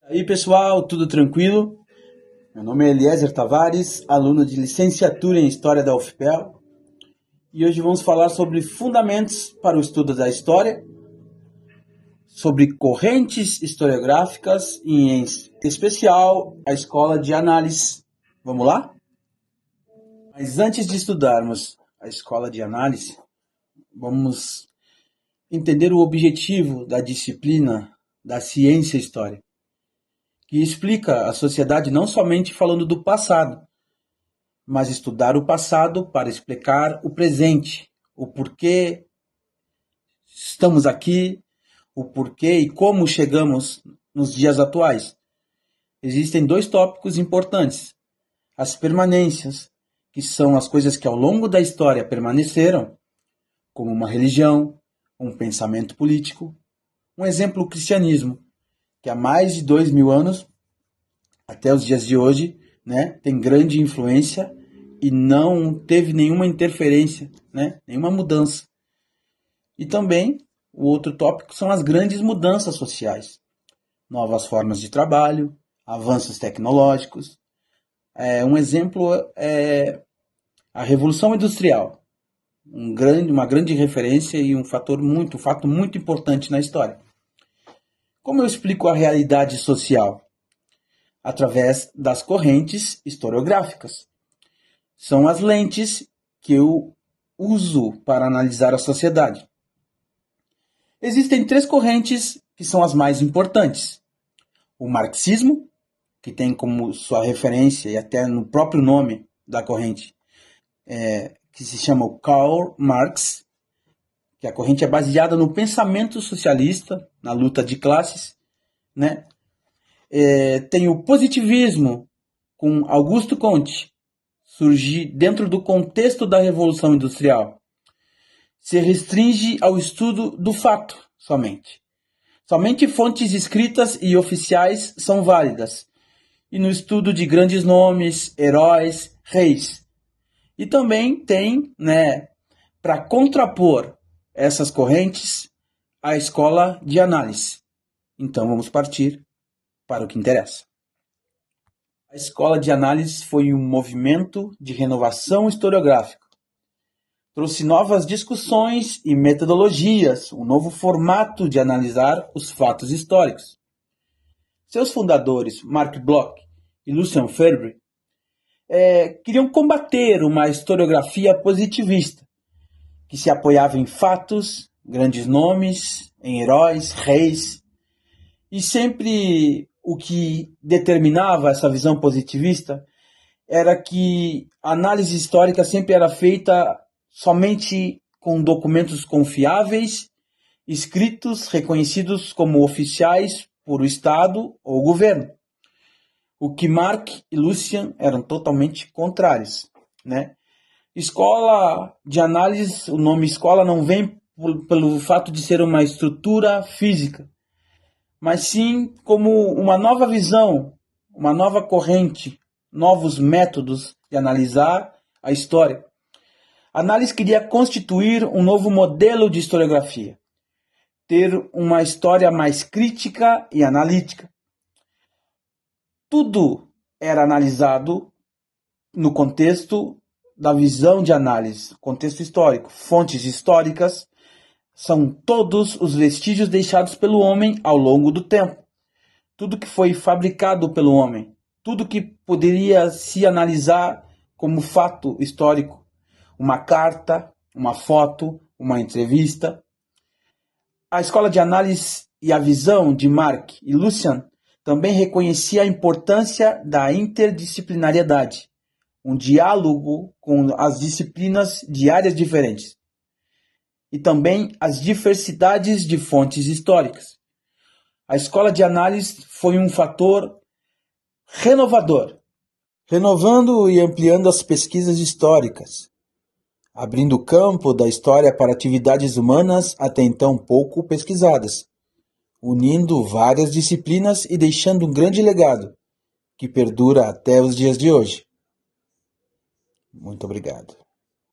Aí pessoal, tudo tranquilo? Meu nome é Eliezer Tavares, aluno de licenciatura em História da UFPEL, e hoje vamos falar sobre fundamentos para o estudo da história, sobre correntes historiográficas e em especial a escola de análise. Vamos lá? Mas antes de estudarmos a escola de análise, vamos entender o objetivo da disciplina da ciência história, que explica a sociedade não somente falando do passado, mas estudar o passado para explicar o presente, o porquê estamos aqui, o porquê e como chegamos nos dias atuais. Existem dois tópicos importantes: as permanências, que são as coisas que ao longo da história permaneceram, como uma religião, um pensamento político. Um exemplo, o cristianismo, que há mais de 2000 anos, até os dias de hoje, tem grande influência e não teve nenhuma interferência, nenhuma mudança. E também o outro tópico são as grandes mudanças sociais, novas formas de trabalho, avanços tecnológicos. Um exemplo é a Revolução Industrial, uma grande referência e um fato muito importante na história. Como eu explico a realidade social? Através das correntes historiográficas. São as lentes que eu uso para analisar a sociedade. Existem três correntes que são as mais importantes. O marxismo, que tem como sua referência, e até no próprio nome da corrente, que se chama o Karl Marx, que a corrente é baseada no pensamento socialista, na luta de classes, Tem o positivismo, com Augusto Comte, surge dentro do contexto da Revolução Industrial. Se restringe ao estudo do fato somente. Somente fontes escritas e oficiais são válidas. E no estudo de grandes nomes, heróis, reis. E também tem, para contrapor essas correntes, a escola de análise. Então vamos partir para o que interessa. A escola de análise foi um movimento de renovação historiográfica. Trouxe novas discussões e metodologias, um novo formato de analisar os fatos históricos. Seus fundadores, Mark Bloch e Lucian Febvre, queriam combater uma historiografia positivista, que se apoiava em fatos, grandes nomes, em heróis, reis, e sempre o que determinava essa visão positivista era que a análise histórica sempre era feita somente com documentos confiáveis, escritos, reconhecidos como oficiais por o Estado ou o governo. O que Mark e Lucian eram totalmente contrários. Escola de análise, o nome escola não vem pelo fato de ser uma estrutura física, mas sim como uma nova visão, uma nova corrente, novos métodos de analisar a história. A análise queria constituir um novo modelo de historiografia, ter uma história mais crítica e analítica. Tudo era analisado no contexto da visão de análise, contexto histórico, fontes históricas, são todos os vestígios deixados pelo homem ao longo do tempo. Tudo que foi fabricado pelo homem, tudo que poderia se analisar como fato histórico. Uma carta, uma foto, uma entrevista. A escola de análise e a visão de Mark e Lucian também reconhecia a importância da interdisciplinariedade, um diálogo com as disciplinas de áreas diferentes. E também as diversidades de fontes históricas. A escola de análise foi um fator renovador, renovando e ampliando as pesquisas históricas, abrindo o campo da história para atividades humanas até então pouco pesquisadas, unindo várias disciplinas e deixando um grande legado que perdura até os dias de hoje. Muito obrigado.